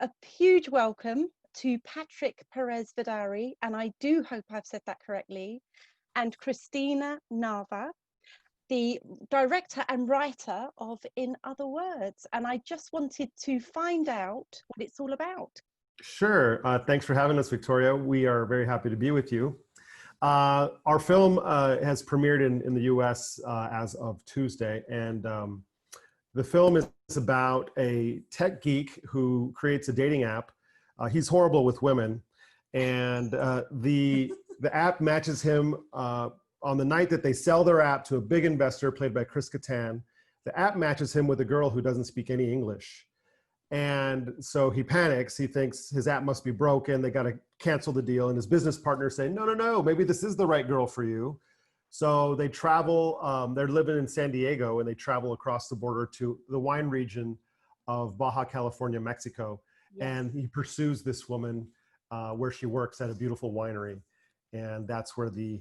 a huge welcome to Patrick Perez Vidauri, and I do hope I've said that correctly, and Cristina Nava, the director and writer of In Other Words. And I just wanted to find out what it's all about. Sure. Thanks for having us, Victoria. We are very happy to be with you. Our film has premiered in the US as of Tuesday, and the film is about a tech geek who creates a dating app. He's horrible with women, and the app matches him on the night that they sell their app to a big investor played by Chris Kattan. The app matches him with a girl who doesn't speak any English. And so he panics. He thinks his app must be broken. They got to cancel the deal. And his business partners say, no, maybe this is the right girl for you. So they travel, they're living in San Diego, and they travel across the border to the wine region of Baja California, Mexico. Yes. And he pursues this woman where she works at a beautiful winery. And that's where the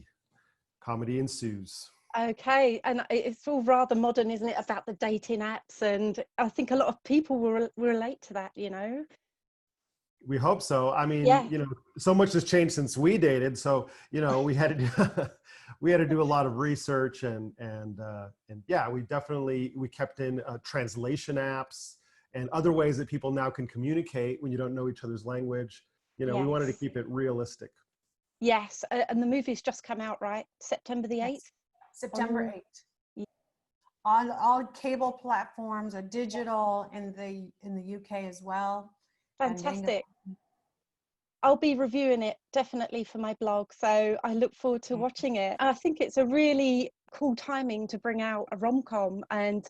comedy ensues. Okay, and it's all rather modern, isn't it, about the dating apps? And I think a lot of people will relate to that, you know? We hope so. I mean, yeah. You know, so much has changed since we dated. So, you know, we had to do, we had to do a lot of research, and yeah, we kept in translation apps and other ways that people now can communicate when you don't know each other's language. You know, yes. We wanted to keep it realistic. Yes, and the movie's just come out, right? September the 8th? Yes. September 8th. Yeah. On all cable platforms, a digital in the UK as well. Fantastic. I'll be reviewing it definitely for my blog, so I look forward to watching it. I think it's a really cool timing to bring out a rom-com, and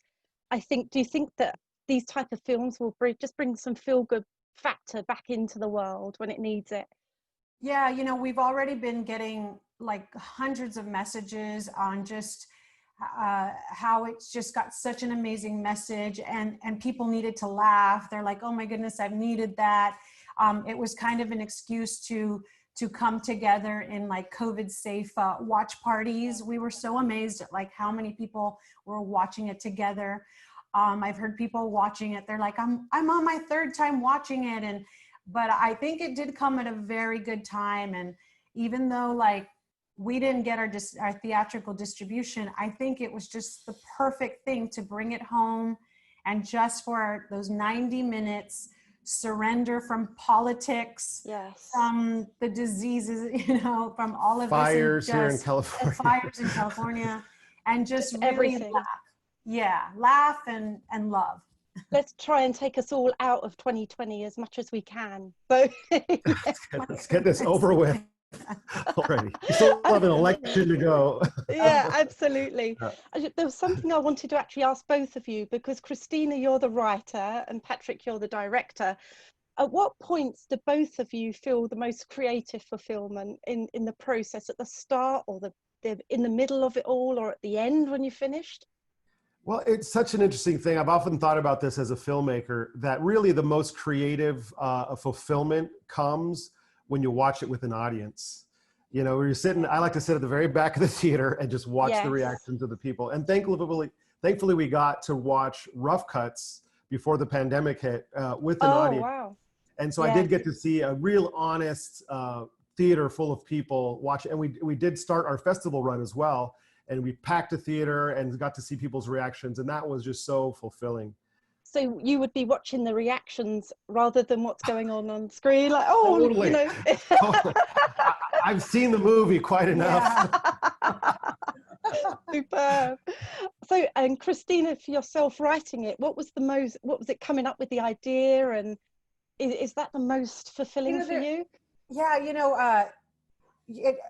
I think, do you think that these type of films will just bring some feel-good factor back into the world when it needs it? Yeah, you know, we've already been getting like hundreds of messages on just how it's just got such an amazing message, and people needed to laugh. They're like, oh my goodness, I've needed that. It was kind of an excuse to come together in like COVID safe watch parties. We were so amazed at like how many people were watching it together. I've heard people watching it. They're like, I'm on my third time watching it. But I think it did come at a very good time. And even though like we didn't get our theatrical distribution, I think it was just the perfect thing to bring it home, and just for those 90 minutes, surrender from politics, yes, from the diseases, you know, from all of fires this, here in California, fires in California, and just really everything. Laugh. Yeah, laugh and love. Let's try and take us all out of 2020 as much as we can. So let's get this over with already. We still have an election to go. Yeah, absolutely. There was something I wanted to actually ask both of you, because Cristina, you're the writer, and Patrick, you're the director. At what points do both of you feel the most creative fulfillment in the process? At the start, or in the middle of it all, or at the end when you're finished? Well, it's such an interesting thing. I've often thought about this as a filmmaker, that really the most creative fulfillment comes when you watch it with an audience. You know, where you're sitting, I like to sit at the very back of the theater and just watch the reactions of the people. And thankfully we got to watch rough cuts before the pandemic hit with an audience. Wow. And so I did get to see a real honest theater full of people watch. And we did start our festival run as well. And we packed a theater and got to see people's reactions. And that was just so fulfilling. So you would be watching the reactions rather than what's going on screen, like, oh, totally. You know. Totally. I've seen the movie quite enough. Yeah. Superb. So, and Cristina, for yourself writing it, what was it coming up with the idea, and is that the most fulfilling for you? Yeah, you know,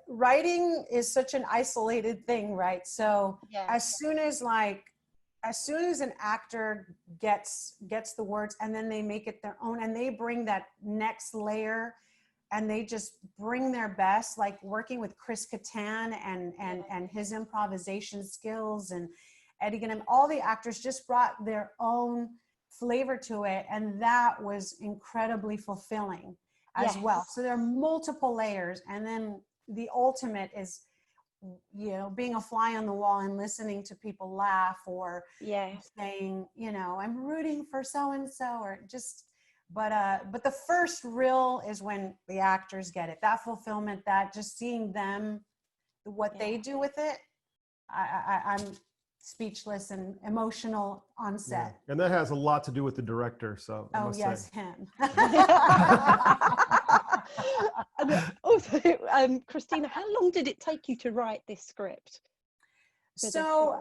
writing is such an isolated thing, right? So as soon as an actor gets the words, and then they make it their own, and they bring that next layer, and they just bring their best, like working with Chris Kattan and his improvisation skills, and Eddie Gunham, all the actors just brought their own flavor to it, and that was incredibly fulfilling as well. So there are multiple layers, and then the ultimate is, you know, being a fly on the wall and listening to people laugh, or saying, you know, I'm rooting for so-and-so, or just But the first reel is when the actors get it, that fulfillment, that just seeing them, what they do with it. I'm speechless and emotional on set. Yeah. And that has a lot to do with the director. So I must yes, say. him. And also, Cristina, how long did it take you to write this script? So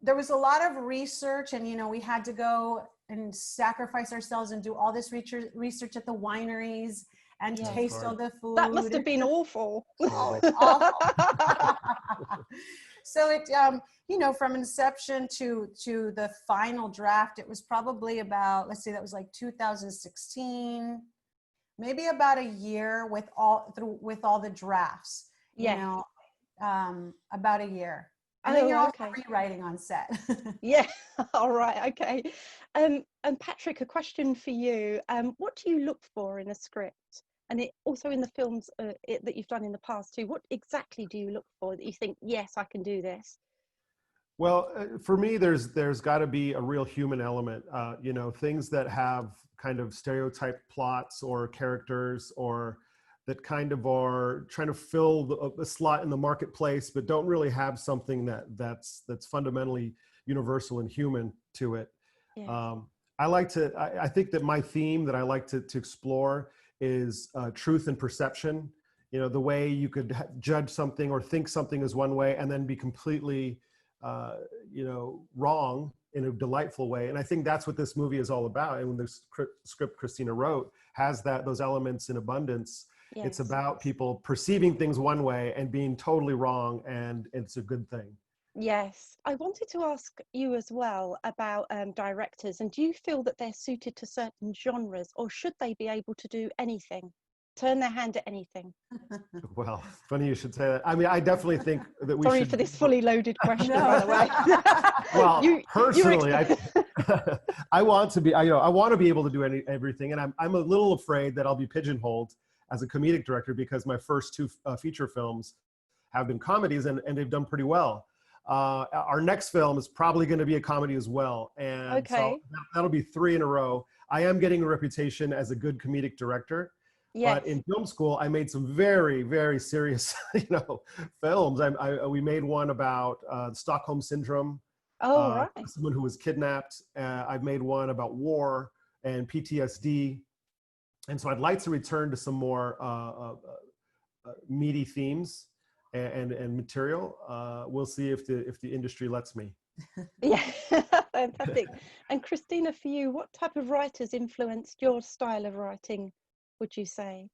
there was a lot of research, and we had to go and sacrifice ourselves and do all this research at the wineries and taste all the food. That must have been awful. Oh, it's awful. So it, from inception to the final draft, it was probably about, let's say that was like 2016, maybe about a year with all the drafts. About a year. And then you're also rewriting on set. Yeah. All right. Okay. And Patrick, a question for you. What do you look for in a script? And it also in the films that you've done in the past too. What exactly do you look for that you think, yes, I can do this? Well, for me, there's got to be a real human element. Things that have kind of stereotype plots or characters, or that kind of are trying to fill a slot in the marketplace, but don't really have something that's fundamentally universal and human to it. Yeah. I think that my theme that I like to explore is truth and perception. The way you could judge something or think something is one way and then be completely, wrong in a delightful way. And I think that's what this movie is all about. And when the script Cristina wrote has those elements in abundance. Yes. It's about people perceiving things one way and being totally wrong, and it's a good thing. Yes. I wanted to ask you as well about directors, and do you feel that they're suited to certain genres, or should they be able to do anything, turn their hand at anything? Well, funny you should say that. I mean, I definitely think that we Sorry should... for this fully loaded question, by the way. Well, personally, I want to be, I want to be able to do everything, and I'm a little afraid that I'll be pigeonholed as a comedic director, because my first two feature films have been comedies, and they've done pretty well. Our next film is probably going to be a comedy as well. And so that'll be 3 in a row. I am getting a reputation as a good comedic director. Yes. But in film school, I made some very, very serious, films. We made one about Stockholm Syndrome. Oh, right. Someone who was kidnapped. I've made one about war and PTSD. And so I'd like to return to some more meaty themes and material. We'll see if the industry lets me. Yeah, fantastic. And Cristina, for you, what type of writers influenced your style of writing, would you say?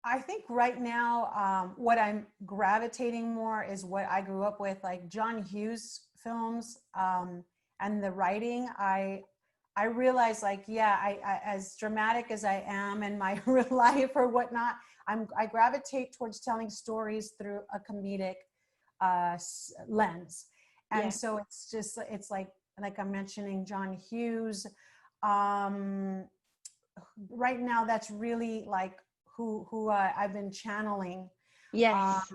I think right now, what I'm gravitating more is what I grew up with, like John Hughes films, and the writing. I realize, like, I as dramatic as I am in my real life or whatnot, I gravitate towards telling stories through a comedic lens. And so it's like I'm mentioning John Hughes. Right now, that's really like who I've been channeling. Yes.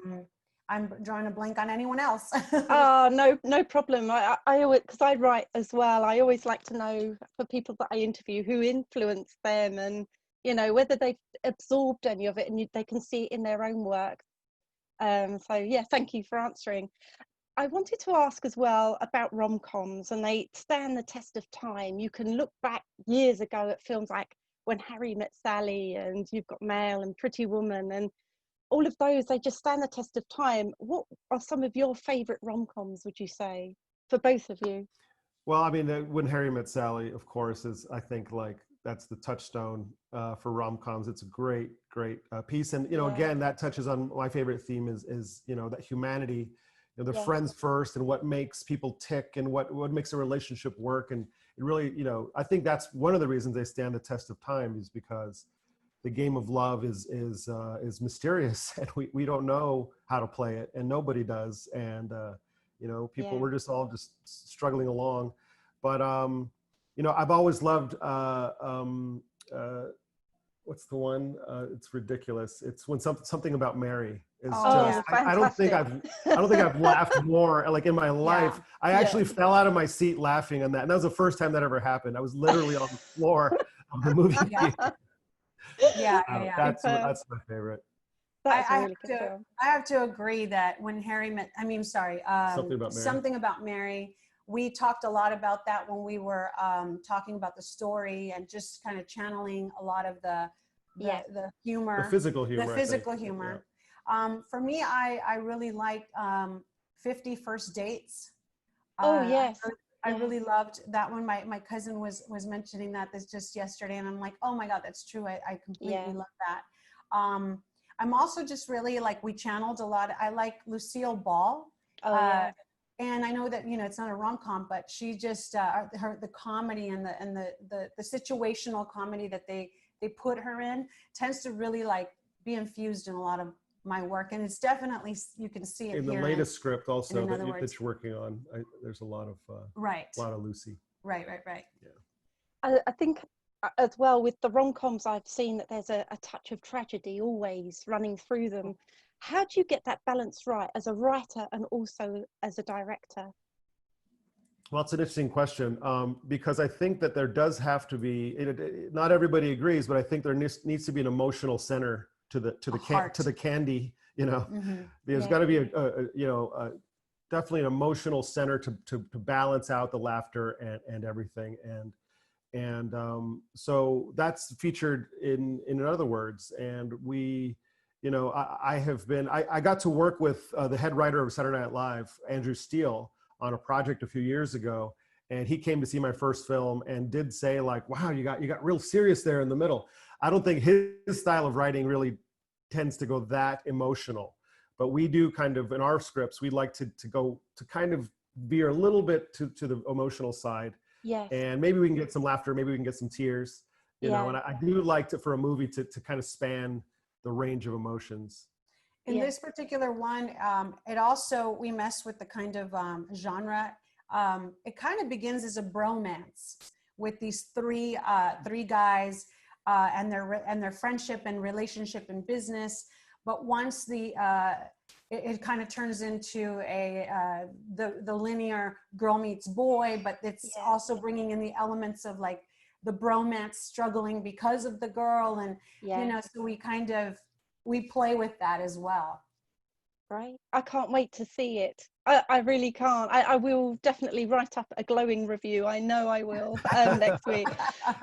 I'm drawing a blank on anyone else. Oh, no problem. I always, because I write as well, I always like to know for people that I interview who influenced them, and whether they've absorbed any of it and they can see it in their own work. So yeah, thank you for answering. I wanted to ask as well about rom-coms, and they stand the test of time. You can look back years ago at films like When Harry Met Sally, and you've got Mail and Pretty Woman, and all of those, they just stand the test of time. What are some of your favorite rom-coms, would you say, for both of you? Well, I mean, When Harry Met Sally, of course, is, I think, like, that's the touchstone for rom-coms. It's a great piece. And, again, that touches on my favorite theme is that humanity, the friends first, and what makes people tick, and what makes a relationship work. And it really, I think that's one of the reasons they stand the test of time, is because the game of love is mysterious, and we don't know how to play it, and nobody does. And, people, we're just all just struggling along. But, I've always loved, what's the one? It's ridiculous. It's when something about Mary is just, I don't think I've laughed more like in my life. Yeah. I actually fell out of my seat laughing on that. And that was the first time that ever happened. I was literally on the floor of the movie Yeah. theater. That's my favorite. That's a really good film. I have to agree that when Harry met, Something About Mary, we talked a lot about that when we were talking about the story and just kind of channeling a lot of the humor, the physical humor. Yeah. For me, I really liked 50 First Dates. Yes. I really loved that one. My cousin was mentioning this just yesterday, and I'm like, oh my God, that's true. I completely love that. I'm also just really we channeled a lot. I like Lucille Ball. And I know that, it's not a rom-com, but she just, the comedy and the situational comedy that they put her in tends to really be infused in a lot of my work. And it's definitely, you can see it in the latest script also that you're working on. There's a lot of Lucy. Right. Yeah. I think as well with the rom-coms, I've seen that there's a touch of tragedy always running through them. How do you get that balance right as a writer and also as a director? Well, it's an interesting question because I think that there does have to be. Not everybody agrees, but I think there needs to be an emotional center to the candy. There's got to be definitely an emotional center to balance out the laughter and everything. And so that's featured in other words. And we. I got to work with the head writer of Saturday Night Live, Andrew Steele, on a project a few years ago. And he came to see my first film and did say wow, you got real serious there in the middle. I don't think his style of writing really tends to go that emotional, but we do kind of, in our scripts, we like to go to kind of veer a little bit to the emotional side. Yes. And maybe we can get some laughter, maybe we can get some tears, and I do like for a movie to kind of span the range of emotions. In this particular one, it also, we mess with the kind of genre. It kind of begins as a bromance with these three guys and their friendship and relationship and business. But once it kind of turns into the linear girl meets boy, but it's also bringing in the elements of the bromance struggling because of the girl. And, so we play with that as well. Right. I can't wait to see it. I really can't. I will definitely write up a glowing review. I know I will next week.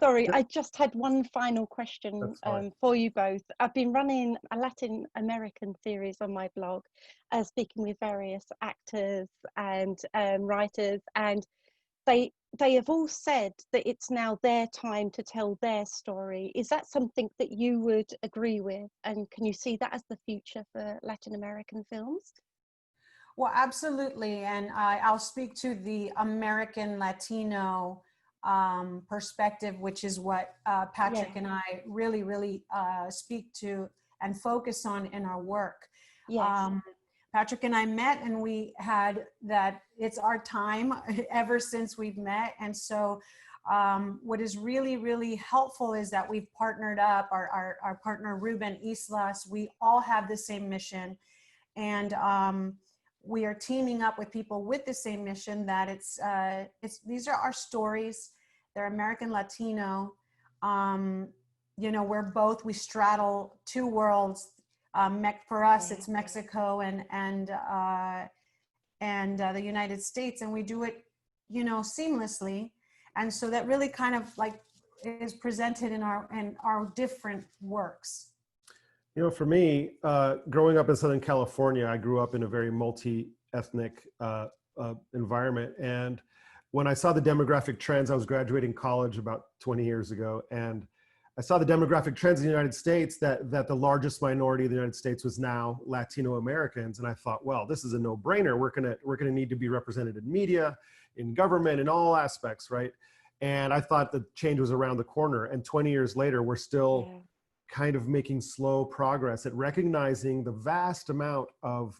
Sorry, I just had one final question for you both. I've been running a Latin American series on my blog, speaking with various actors and writers, and they have all said that it's now their time to tell their story. Is that something that you would agree with? And can you see that as the future for Latin American films? Well, absolutely. And I'll speak to the American Latino perspective, which is what Patrick and I really, really speak to and focus on in our work. Yes. Patrick and I met, and we had that it's our time ever since we've met. And so what is really, really helpful is that we've partnered up, our partner Ruben Islas, we all have the same mission. And we are teaming up with people with the same mission, that these are our stories. They're American Latino. We straddle two worlds. For us, it's Mexico and the United States, and we do it, seamlessly. And so that really kind of is presented in our different works. For me, growing up in Southern California, I grew up in a very multi-ethnic environment. And when I saw the demographic trends, I was graduating college about 20 years ago, and I saw the demographic trends in the United States that the largest minority of the United States was now Latino Americans. And I thought, well, this is a no-brainer. We're gonna need to be represented in media, in government, in all aspects, right? And I thought the change was around the corner. And 20 years later, we're still kind of making slow progress at recognizing the vast amount of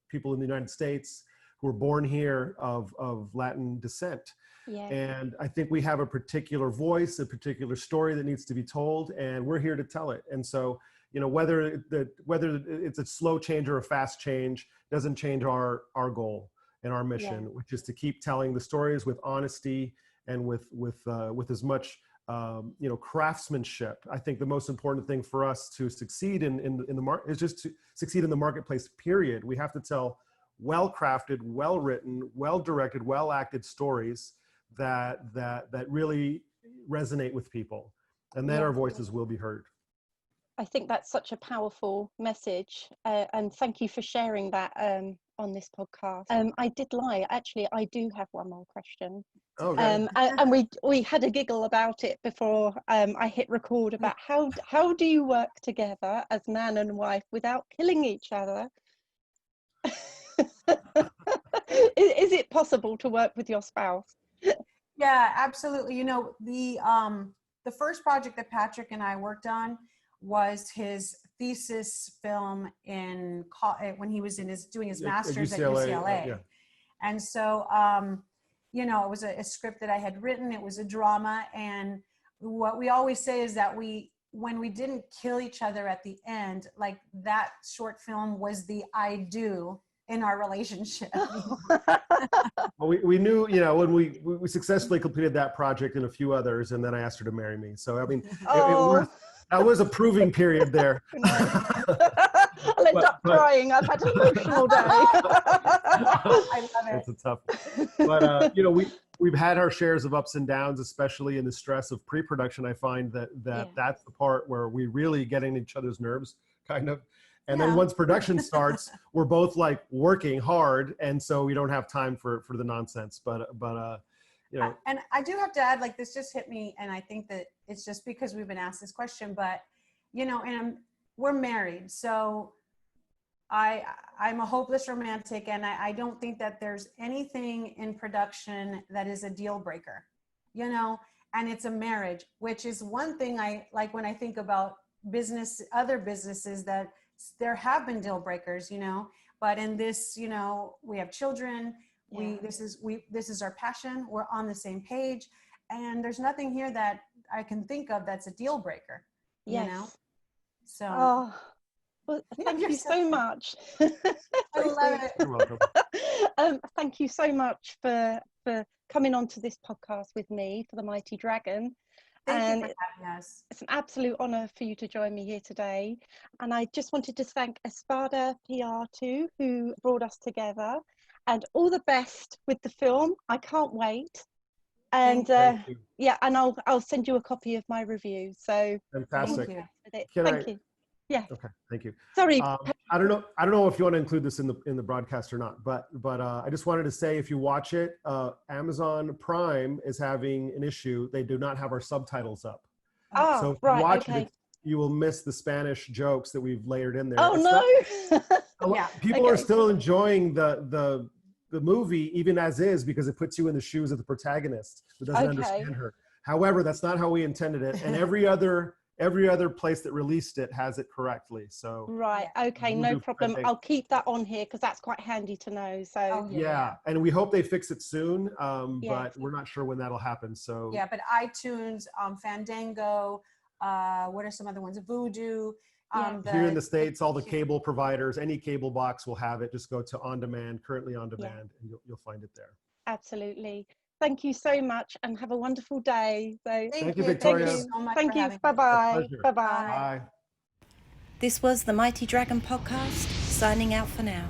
people in the United States who were born here of Latin descent. Yeah. And I think we have a particular voice, a particular story that needs to be told, and we're here to tell it. And so, whether it's a slow change or a fast change doesn't change our goal and our mission, which is to keep telling the stories with honesty and with as much craftsmanship. I think the most important thing for us to succeed in the market is just to succeed in the marketplace, period. We have to tell well-crafted, well-written, well-directed, well-acted stories that really resonate with people, and then our voices will be heard. I think that's such a powerful message, and thank you for sharing that on this podcast. I did lie. Actually, I do have one more question. Okay. And we had a giggle about it before I hit record about how do you work together as man and wife without killing each other? Is it possible to work with your spouse? Yeah, absolutely. The first project that Patrick and I worked on was his thesis film when he was doing his master's at UCLA. Yeah. And so, it was a script that I had written. It was a drama. And what we always say is that when we didn't kill each other at the end, like that short film was the I do in our relationship. Well, we knew, when we successfully completed that project and a few others, and then I asked her to marry me. So, I mean, that was a proving period there. I'll end up crying. I've had an emotional day. I love it. It's a tough one. But, we've had our shares of ups and downs, especially in the stress of pre-production. I find that's the part where we really get in each other's nerves, kind of. And then once production starts, we're both like working hard, and so we don't have time for the nonsense. But And I do have to add, like, this just hit me, and I think that it's just because we've been asked this question, but and we're married, so I'm a hopeless romantic, and I don't think that there's anything in production that is a deal breaker, and it's a marriage, which is one thing I like when I think about other businesses, that there have been deal breakers, but in this, we have children, this is our passion, we're on the same page, and there's nothing here that I can think of that's a deal breaker, so well, thank you so much. I love it. You're welcome. Thank you so much for coming on to this podcast with me for The Mighty Dragon. Thank you for having us. It's an absolute honor for you to join me here today. And I just wanted to thank Espada PR too, who brought us together, and all the best with the film. I can't wait. And and I'll send you a copy of my review. So fantastic. Thank you. Yeah. Okay. Thank you. Sorry. I don't know if you want to include this in the broadcast or not, but I just wanted to say, if you watch it, Amazon Prime is having an issue. They do not have our subtitles up. So if you watch it, you will miss the Spanish jokes that we've layered in there. People are still enjoying the movie even as is, because it puts you in the shoes of the protagonist who doesn't understand her. However, that's not how we intended it, and every other place that released it has it correctly. So no problem. I'll keep that on here because that's quite handy to know. So and we hope they fix it soon, but we're not sure when that'll happen. So but iTunes, Fandango, what are some other ones? Vudu. Here in the States, all the cable providers, any cable box will have it. Just go to On Demand, currently On Demand, and you'll find it there. Absolutely. Thank you so much, and have a wonderful day. So thank you, Victoria. Thank you so much. Thank you. Bye-bye. Bye-bye. Bye. This was the Mighty Dragon podcast, signing out for now.